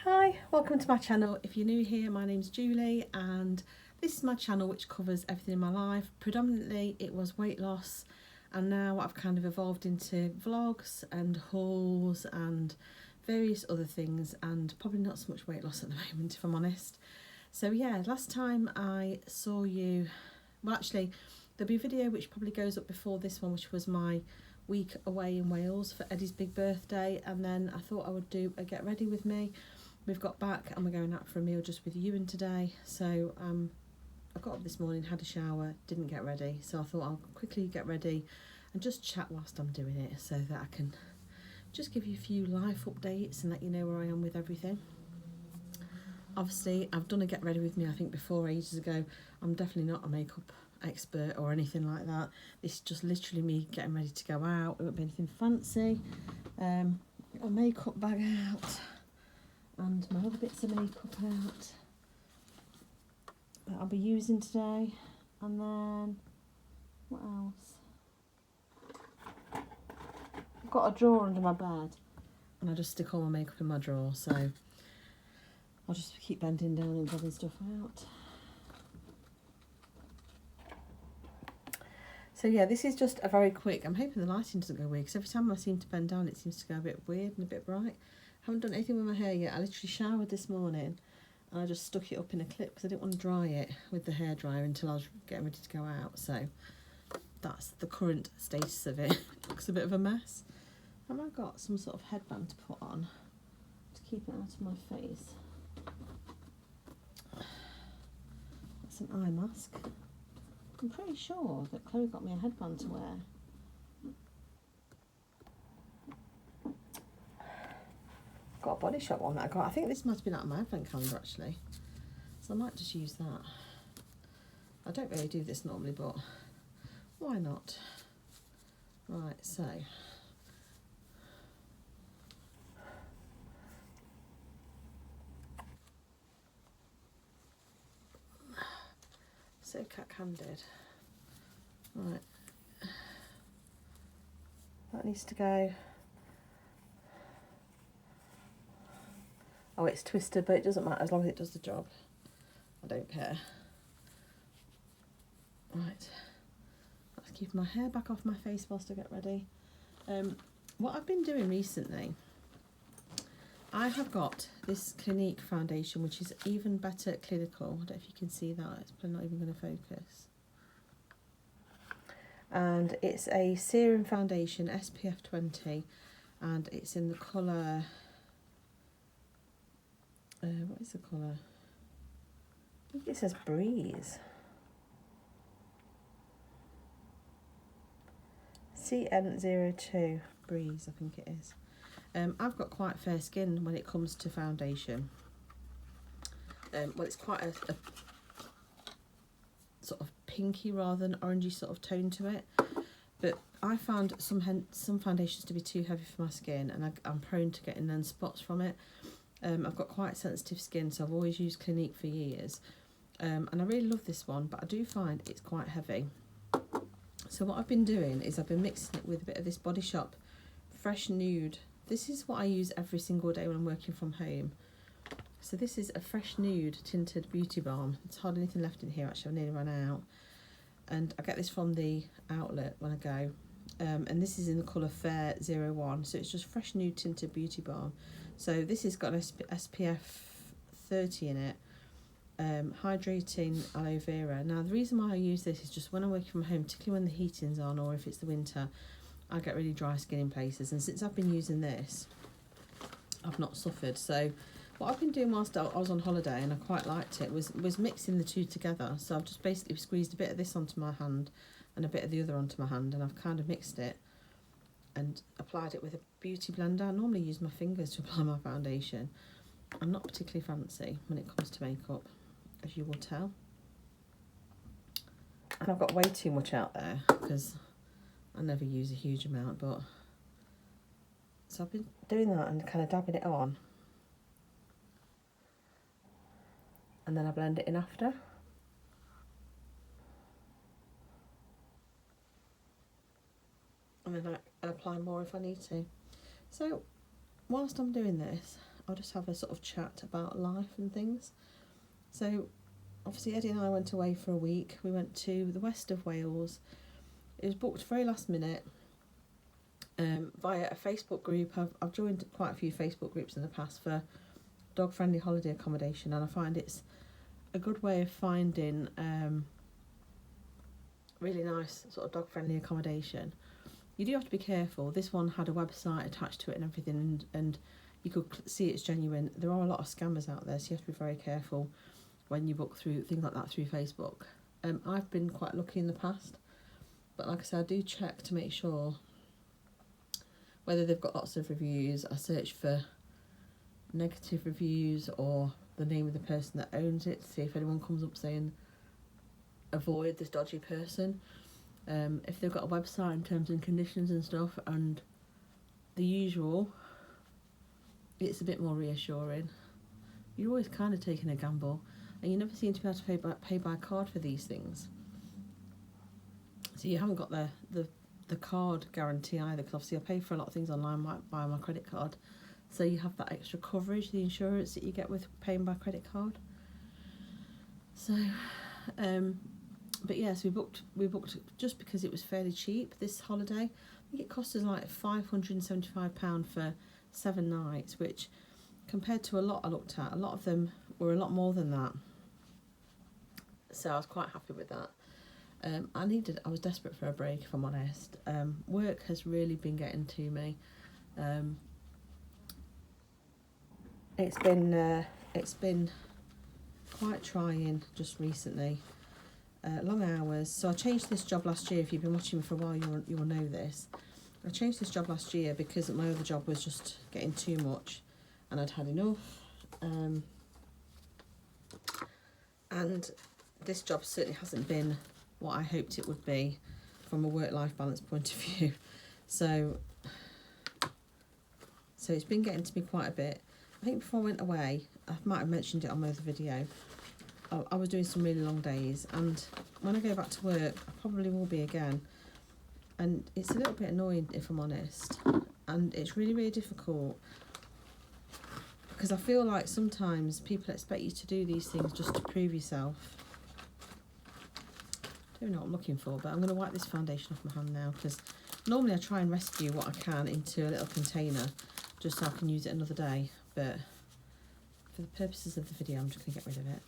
Hi, welcome to my channel. If you're new here, my name's Julie and this is my channel which covers everything in my life. Predominantly it was weight loss, and now I've kind of evolved into vlogs and hauls and various other things, and probably not so much weight loss at the moment if I'm honest. So yeah, last time I saw you, well actually there'll be a video which probably goes up before this one, which was my week away in Wales for Eddie's big birthday, and then I thought I would do a get ready with me. We've got back and we're going out for a meal just with Ewan today. So I got up this morning, had a shower, didn't get ready. So I thought I'll quickly get ready and just chat whilst I'm doing it, so that I can just give you a few life updates and let you know where I am with everything. Obviously, I've done a get ready with me, I think before, ages ago. I'm definitely not a makeup expert or anything like that. This is just literally me getting ready to go out. It won't be anything fancy. Got a makeup bag out and my other bits of makeup out that I'll be using today. And then what else? I've got a drawer under my bed and I just stick all my makeup in my drawer, so I'll just keep bending down and grabbing stuff out. So yeah, this is just a very quick, I'm hoping the lighting doesn't go weird, because every time I seem to bend down it seems to go a bit weird and a bit bright. Haven't done anything with my hair yet. I literally showered this morning and I just stuck it up in a clip because I didn't want to dry it with the hairdryer until I was getting ready to go out. So that's the current status of it. It looks a bit of a mess. Have I got some sort of headband to put on to keep it out of my face? That's an eye mask. I'm pretty sure that Chloe got me a headband to wear. Got a Body Shop one that I got. I think this might have been out of my advent calendar actually, so I might just use that. I don't really do this normally, but why not? Right, so cat-handed. Right, that needs to go. Oh, it's twisted, but it doesn't matter as long as it does the job. I don't care. Right, let's keep my hair back off my face whilst I get ready. What I've been doing recently, I have got this Clinique foundation, which is even better clinical. I don't know if you can see that, it's probably not even going to focus. And it's a serum foundation, SPF 20, and it's in the colour, what is the colour? I think it says Breeze. CN02 Breeze, I think it is. I've got quite fair skin when it comes to foundation. Well, it's quite a sort of pinky rather than orangey sort of tone to it. But I found some foundations to be too heavy for my skin, and I'm prone to getting then spots from it. I've got quite sensitive skin, so I've always used Clinique for years. And I really love this one, but I do find it's quite heavy. So what I've been doing is I've been mixing it with a bit of this Body Shop Fresh Nude. This is what I use every single day when I'm working from home. So this is a Fresh Nude tinted beauty balm. There's hardly anything left in here actually, I've nearly run out. And I get this from the outlet when I go. And this is in the colour Fair 01. So it's just Fresh Nude tinted beauty balm. So this has got an SPF 30 in it. Hydrating aloe vera. Now the reason why I use this is just when I'm working from home, particularly when the heating's on or if it's the winter, I get really dry skin in places, and since I've been using this I've not suffered. So what I've been doing whilst I was on holiday, and I quite liked it, was mixing the two together. So I've just basically squeezed a bit of this onto my hand and a bit of the other onto my hand, and I've kind of mixed it and applied it with a beauty blender. I normally use my fingers to apply my foundation. I'm not particularly fancy when it comes to makeup, as you will tell. And I've got way too much out there because I never use a huge amount, but so I've been doing that and kind of dabbing it on, and then I blend it in after. And then I apply more if I need to. So whilst I'm doing this, I'll just have a sort of chat about life and things. So obviously Eddie and I went away for a week. We went to the west of Wales. It was booked very last minute via a Facebook group. I've joined quite a few Facebook groups in the past for dog friendly holiday accommodation, and I find it's a good way of finding really nice sort of dog friendly accommodation. You do have to be careful. This one had a website attached to it and everything, and you could see it's genuine. There are a lot of scammers out there, so you have to be very careful when you book through things like that through Facebook. I've been quite lucky in the past, but like I said, I do check to make sure whether they've got lots of reviews. I search for negative reviews or the name of the person that owns it to see if anyone comes up saying avoid this dodgy person. If they've got a website and terms and conditions and stuff and the usual, it's a bit more reassuring. You're always kind of taking a gamble, and you never seem to be able to pay by card for these things. So you haven't got the card guarantee either, because obviously I pay for a lot of things online by my credit card. So you have that extra coverage, the insurance that you get with paying by credit card. So, but yes, we booked just because it was fairly cheap this holiday. I think it cost us like £575 for 7 nights, which compared to a lot I looked at, a lot of them were a lot more than that. So I was quite happy with that. I was desperate for a break, if I'm honest. Work has really been getting to me. It's been quite trying just recently. Long hours. So I changed this job last year. If you've been watching me for a while, you will know this. I changed this job last year because my other job was just getting too much, and I'd had enough. And this job certainly hasn't been what I hoped it would be from a work-life balance point of view. So it's been getting to me quite a bit. I think before I went away, I might have mentioned it on my other video, I was doing some really long days, and when I go back to work, I probably will be again. And it's a little bit annoying, if I'm honest. And it's really, really difficult, because I feel like sometimes people expect you to do these things just to prove yourself. I don't know what I'm looking for, but I'm going to wipe this foundation off my hand now, because normally I try and rescue what I can into a little container just so I can use it another day, but for the purposes of the video I'm just going to get rid of it.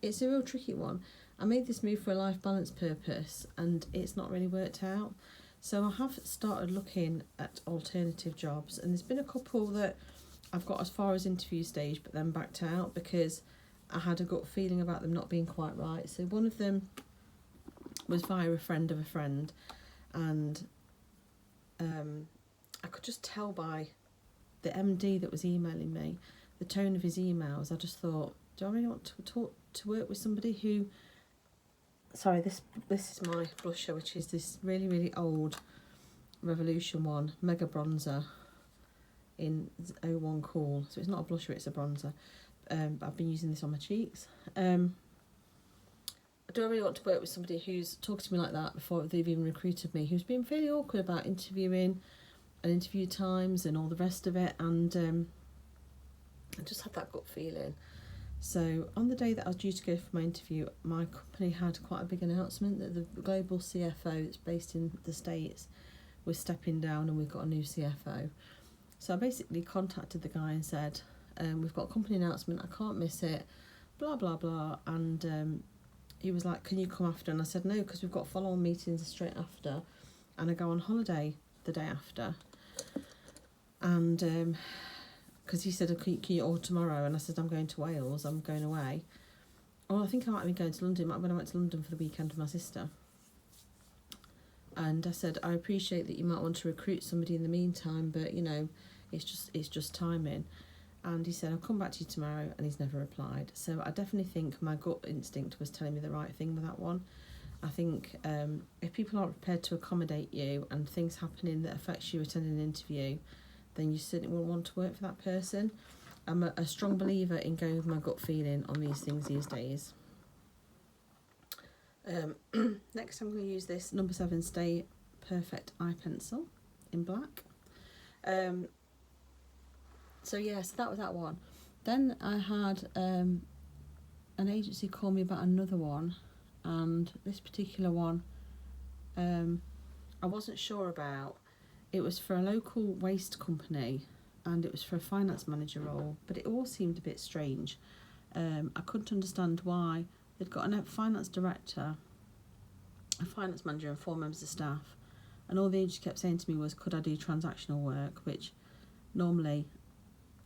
It's a real tricky one. I made this move for a life balance purpose, and it's not really worked out. So I have started looking at alternative jobs, and there's been a couple that I've got as far as interview stage but then backed out because I had a gut feeling about them not being quite right. So one of them was via a friend of a friend, and I could just tell by the MD that was emailing me, the tone of his emails. I just thought, do I really want to work with somebody who... Sorry, this is my blusher, which is this really, really old Revolution one, Mega Bronzer in 01 Cool. So it's not a blusher, it's a bronzer. But I've been using this on my cheeks. Do I really want to work with somebody who's talked to me like that before they've even recruited me, who's been fairly awkward about interviewing and interview times and all the rest of it, and I just had that gut feeling. So on the day that I was due to go for my interview, my company had quite a big announcement that the global CFO that's based in the States was stepping down, and we've got a new CFO. So I basically contacted the guy and said, we've got a company announcement, I can't miss it, blah, blah, blah. And he was like, can you come after? And I said, no, because we've got follow-on meetings straight after, and I go on holiday the day after. And because he said, can you, or tomorrow? And I said, I'm going to Wales, I'm going away. Oh, I think I might be going to London. When I went to London for the weekend with my sister. And I said, I appreciate that you might want to recruit somebody in the meantime, but you know, it's just timing. And he said, I'll come back to you tomorrow, and he's never replied. So I definitely think my gut instinct was telling me the right thing with that one. I think if people aren't prepared to accommodate you and things happening that affects you attending an interview, then you certainly won't want to work for that person. I'm a strong believer in going with my gut feeling on these things these days. Next I'm going to use this number 7 Stay Perfect eye pencil in black. So yeah, so that was that one. Then I had an agency call me about another one, and this particular one I wasn't sure about. It was for a local waste company, and it was for a finance manager role, but it all seemed a bit strange. I couldn't understand why. They'd got a finance director, a finance manager and 4 members of staff, and all the agency kept saying to me was, could I do transactional work, which normally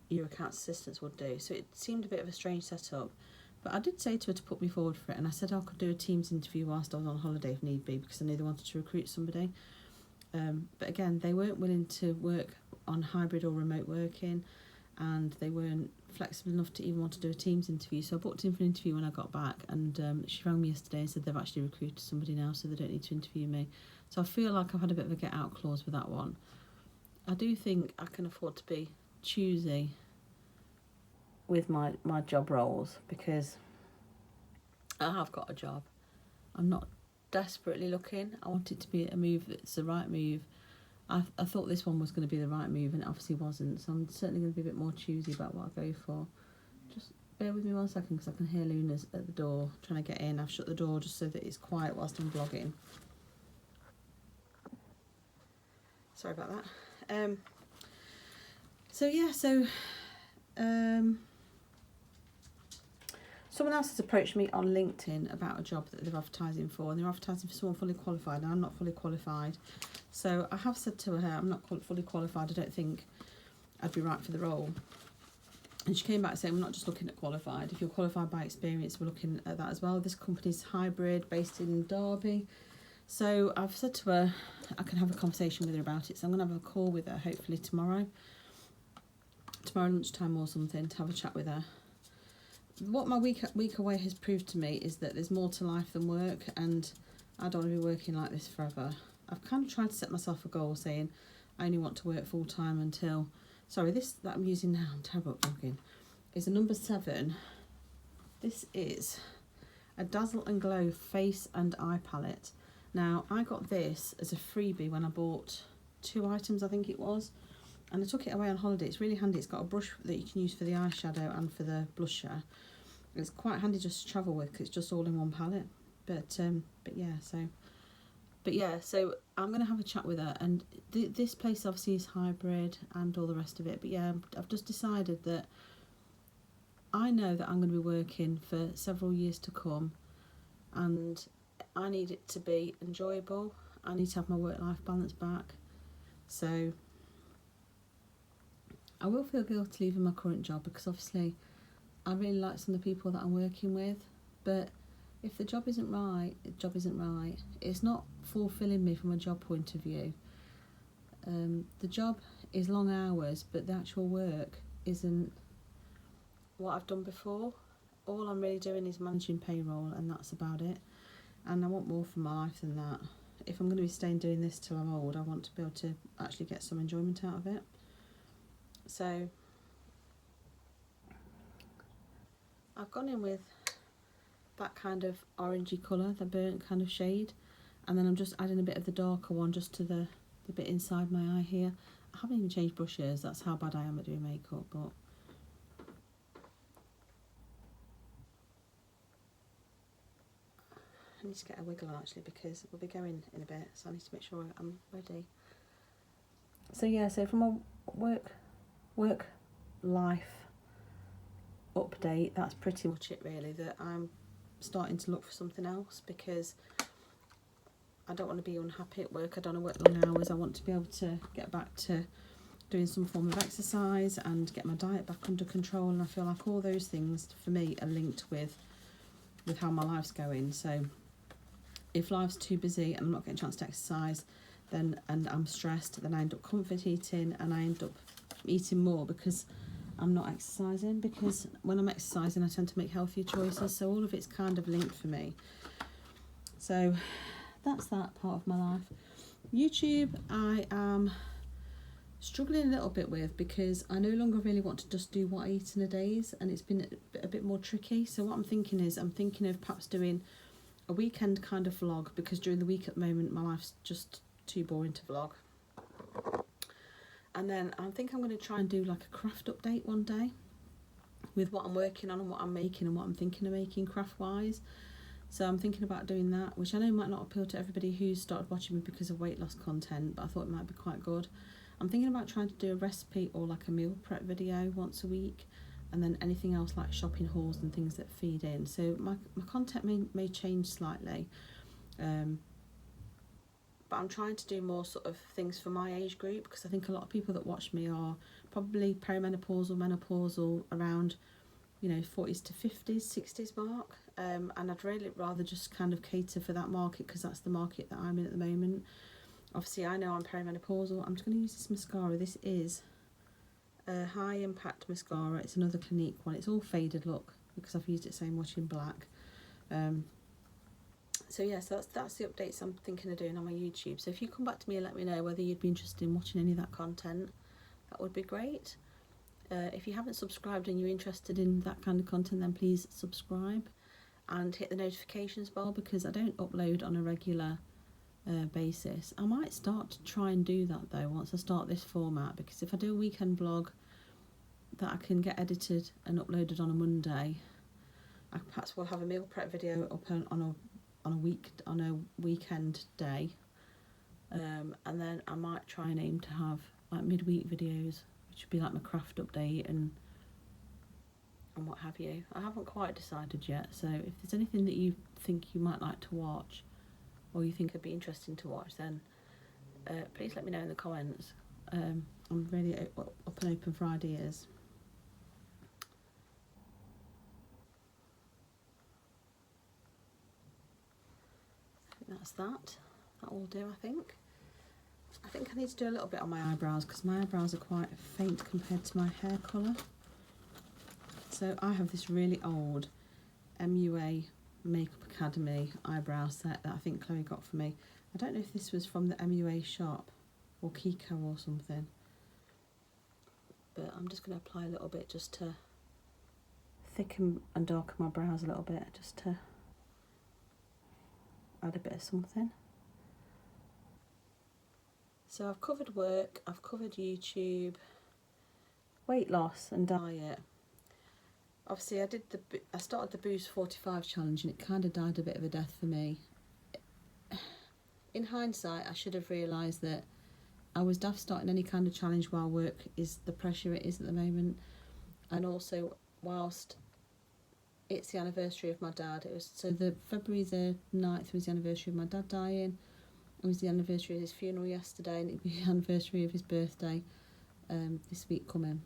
your accounts assistants would do. So it seemed a bit of a strange setup. But I did say to her to put me forward for it, and I said I could do a Teams interview whilst I was on holiday if need be, because I knew they wanted to recruit somebody. But again, they weren't willing to work on hybrid or remote working, and they weren't flexible enough to even want to do a Teams interview. So I booked in for an interview when I got back, and she rang me yesterday and said they've actually recruited somebody now, so they don't need to interview me. So I feel like I've had a bit of a get out clause with that one. I do think I can afford to be choosy with my job roles, because I have got a job. I'm not desperately looking. I want it to be a move that's the right move. I thought this one was going to be the right move, and it obviously wasn't, so I'm certainly going to be a bit more choosy about what I go for. Just bear with me 1 second, because I can hear Luna's at the door trying to get in. I've shut the door just so that it's quiet whilst I'm vlogging. Sorry about that. Someone else has approached me on LinkedIn about a job that they're advertising for, and they're advertising for someone fully qualified, and I'm not fully qualified. So I have said to her, I'm not fully qualified, I don't think I'd be right for the role. And she came back saying, we're not just looking at qualified. If you're qualified by experience, we're looking at that as well. This company's hybrid, based in Derby. So I've said to her, I can have a conversation with her about it. So I'm going to have a call with her, hopefully tomorrow lunchtime or something, to have a chat with her. What my week away has proved to me is that there's more to life than work, and I don't want to be working like this forever. I've kind of tried to set myself a goal saying I only want to work full time until, sorry, this that I'm using now, I'm terrible at vlogging, is a number 7. This is a Dazzle and Glow face and eye palette. Now, I got this as a freebie when I bought 2 items, I think it was, and I took it away on holiday. It's really handy. It's got a brush that you can use for the eyeshadow and for the blusher. It's quite handy just to travel with, because it's just all in one palette. But yeah, so I'm going to have a chat with her, and this place obviously is hybrid and all the rest of it. But yeah, I've just decided that I know that I'm going to be working for several years to come, and I need it to be enjoyable. I need to have my work-life balance back. So I will feel guilty leaving my current job, because obviously I really like some of the people that I'm working with, but if the job isn't right, the job isn't right. It's not fulfilling me from a job point of view. The job is long hours, but the actual work isn't what I've done before. All I'm really doing is managing payroll, and that's about it. And I want more from my life than that. If I'm going to be staying doing this till I'm old, I want to be able to actually get some enjoyment out of it. So I've gone in with that kind of orangey colour, the burnt kind of shade, and then I'm just adding a bit of the darker one just to the bit inside my eye here. I haven't even changed brushes, that's how bad I am at doing makeup, but I need to get a wiggle on actually, because we'll be going in a bit, so I need to make sure I'm ready. So yeah, so from a work life update, that's pretty much it really, that I'm starting to look for something else, because I don't want to be unhappy at work. I don't want to work long hours. I want to be able to get back to doing some form of exercise and get my diet back under control, and I feel like all those things for me are linked with how my life's going. So if life's too busy and I'm not getting a chance to exercise, and I'm stressed, then I end up comfort eating, and I end up eating more because I'm not exercising, because when I'm exercising I tend to make healthier choices. So all of it's kind of linked for me. So that's that part of my life. YouTube I am struggling a little bit with, because I no longer really want to just do what I eat in a days, and it's been a bit more tricky. So what I'm thinking of perhaps doing a weekend kind of vlog, because during the week at the moment my life's just too boring to vlog. And then I think I'm going to try and do like a craft update one day with what I'm working on and what I'm making and what I'm thinking of making craft wise. So I'm thinking about doing that, which I know might not appeal to everybody who's started watching me because of weight loss content, but I thought it might be quite good. I'm thinking about trying to do a recipe or like a meal prep video once a week, and then anything else like shopping hauls and things that feed in. So my content may change slightly, but I'm trying to do more sort of things for my age group, because I think a lot of people that watch me are probably perimenopausal, menopausal, around 40s to 50s, 60s mark, and I'd really rather just kind of cater for that market, because that's the market that I'm in at the moment. Obviously I know I'm perimenopausal. I'm just going to use this mascara. This is a high impact mascara. It's another Clinique one. It's all faded look because I've used it so much in black. So yeah, so that's the updates I'm thinking of doing on my YouTube. So if you come back to me and let me know whether you'd be interested in watching any of that content, that would be great. If you haven't subscribed and you're interested in that kind of content, then please subscribe and hit the notifications bell, because I don't upload on a regular basis. I might start to try and do that though once I start this format, because if I do a weekend vlog that I can get edited and uploaded on a Monday, I perhaps will have a meal prep video up on a weekend day, and then I might try and aim to have like midweek videos, which would be like my craft update and what have you. I haven't quite decided yet, so if there's anything that you think you might like to watch or you think would be interesting to watch, then please let me know in the comments. I'm really up and open for ideas. That's that. That will do, I think. I think I need to do a little bit on my eyebrows, because my eyebrows are quite faint compared to my hair colour. So I have this really old MUA Makeup Academy eyebrow set that I think Chloe got for me. I don't know if this was from the MUA shop or Kiko or something, but I'm just going to apply a little bit just to thicken and darken my brows a little bit, just to add a bit of something. So I've covered work, I've covered YouTube, weight loss and diet. Obviously I started the Boost 45 challenge and it kind of died a bit of a death for me. In hindsight, I should have realised that I was daft starting any kind of challenge while work is the pressure it is at the moment, and also whilst it's the anniversary of my dad. The February the 9th was the anniversary of my dad dying. It was the anniversary of his funeral yesterday, and it'd be the anniversary of his birthday this week coming.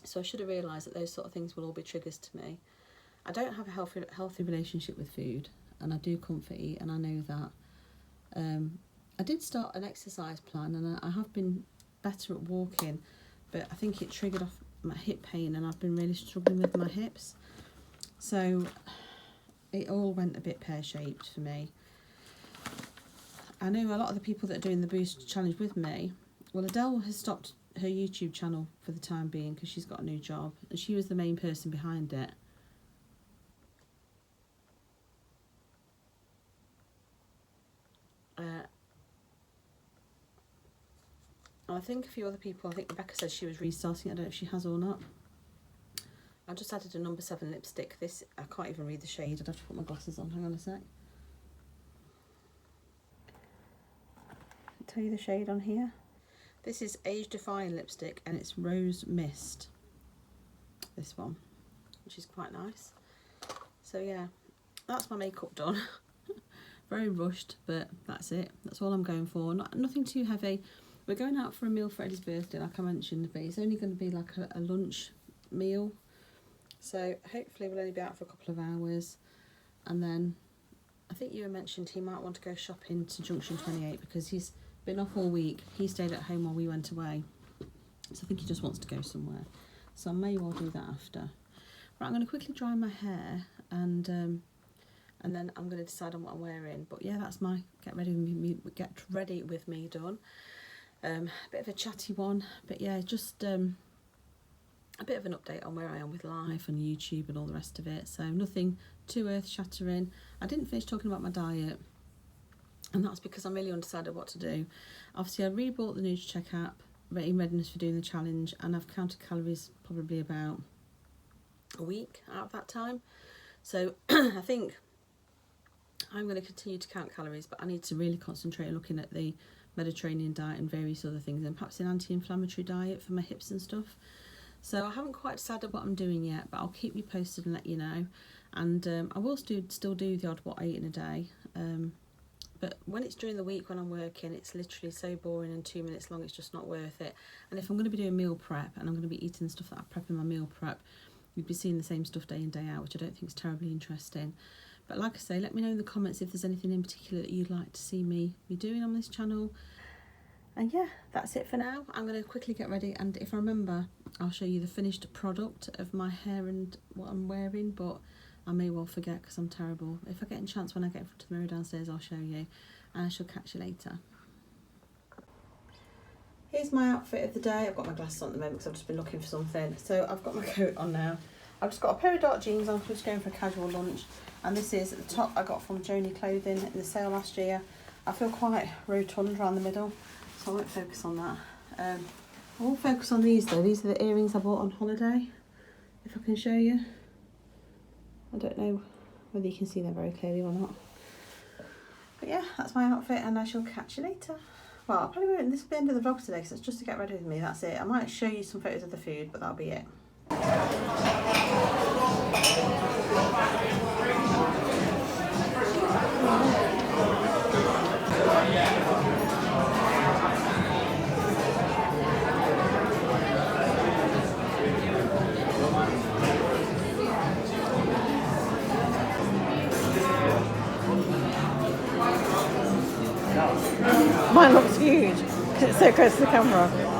So I should have realised that those sort of things will all be triggers to me. I don't have a healthy relationship with food, and I do comfort eat, and I know that. I did start an exercise plan, and I have been better at walking, but I think it triggered off my hip pain, and I've been really struggling with my hips. So it all went a bit pear-shaped for me. I know a lot of the people that are doing the Boost challenge with me. Well, Adele has stopped her YouTube channel for the time being because she's got a new job, and she was the main person behind it. I think a few other people, I think Rebecca said she was restarting. I don't know if she has or not. I just added a number 7 lipstick. This, I can't even read the shade. I'd have to put my glasses on. Hang on a sec. I'll tell you the shade on here. This is Age Defying lipstick, and it's Rose Mist. This one, which is quite nice. So yeah, that's my makeup done. Very rushed, but that's it. That's all I'm going for. Nothing too heavy. We're going out for a meal for Eddie's birthday, like I mentioned, but it's only going to be like a lunch meal. So hopefully we'll only be out for a couple of hours. And then I think you mentioned he might want to go shopping to Junction 28 because he's been off all week. He stayed at home while we went away. So I think he just wants to go somewhere. So I may well do that after. Right, I'm going to quickly dry my hair and then I'm going to decide on what I'm wearing. But yeah, that's my get ready with me done. A bit of a chatty one, but yeah, just a bit of an update on where I am with life and YouTube and all the rest of it. So nothing too earth-shattering. I didn't finish talking about my diet, and that's because I'm really undecided what to do. Obviously, I rebought the NutriCheck app in readiness for doing the challenge, and I've counted calories probably about a week out of that time. So I think I'm going to continue to count calories, but I need to really concentrate on looking at the Mediterranean diet and various other things, and perhaps an anti-inflammatory diet for my hips and stuff. So I haven't quite decided what I'm doing yet, but I'll keep you posted and let you know. And I will still do the odd what I eat in a day. But when it's during the week when I'm working, it's literally so boring and 2 minutes long, it's just not worth it. And if I'm going to be doing meal prep and I'm going to be eating stuff that I prep in my meal prep, you'd be seeing the same stuff day in, day out, which I don't think is terribly interesting. But like I say, let me know in the comments if there's anything in particular that you'd like to see me be doing on this channel. And yeah, that's it for now. I'm going to quickly get ready, and if I remember, I'll show you the finished product of my hair and what I'm wearing, but I may well forget because I'm terrible. If I get a chance when I get in front of the mirror downstairs, I'll show you, and I shall catch you later. Here's my outfit of the day. I've got my glasses on at the moment because I've just been looking for something. So I've got my coat on now. I've just got a pair of dark jeans on, I'm just going for a casual lunch. And this is the top I got from Joni Clothing in the sale last year. I feel quite rotund around the middle, so I won't focus on that. I will focus on these though. These are the earrings I bought on holiday, if I can show you. I don't know whether you can see them very clearly or not. But yeah, that's my outfit, and I shall catch you later. Well, I probably won't. This will be the end of the vlog today because it's just to get ready with me. That's it. I might show you some photos of the food, but that'll be it. Mine looks huge because it's so close to the camera.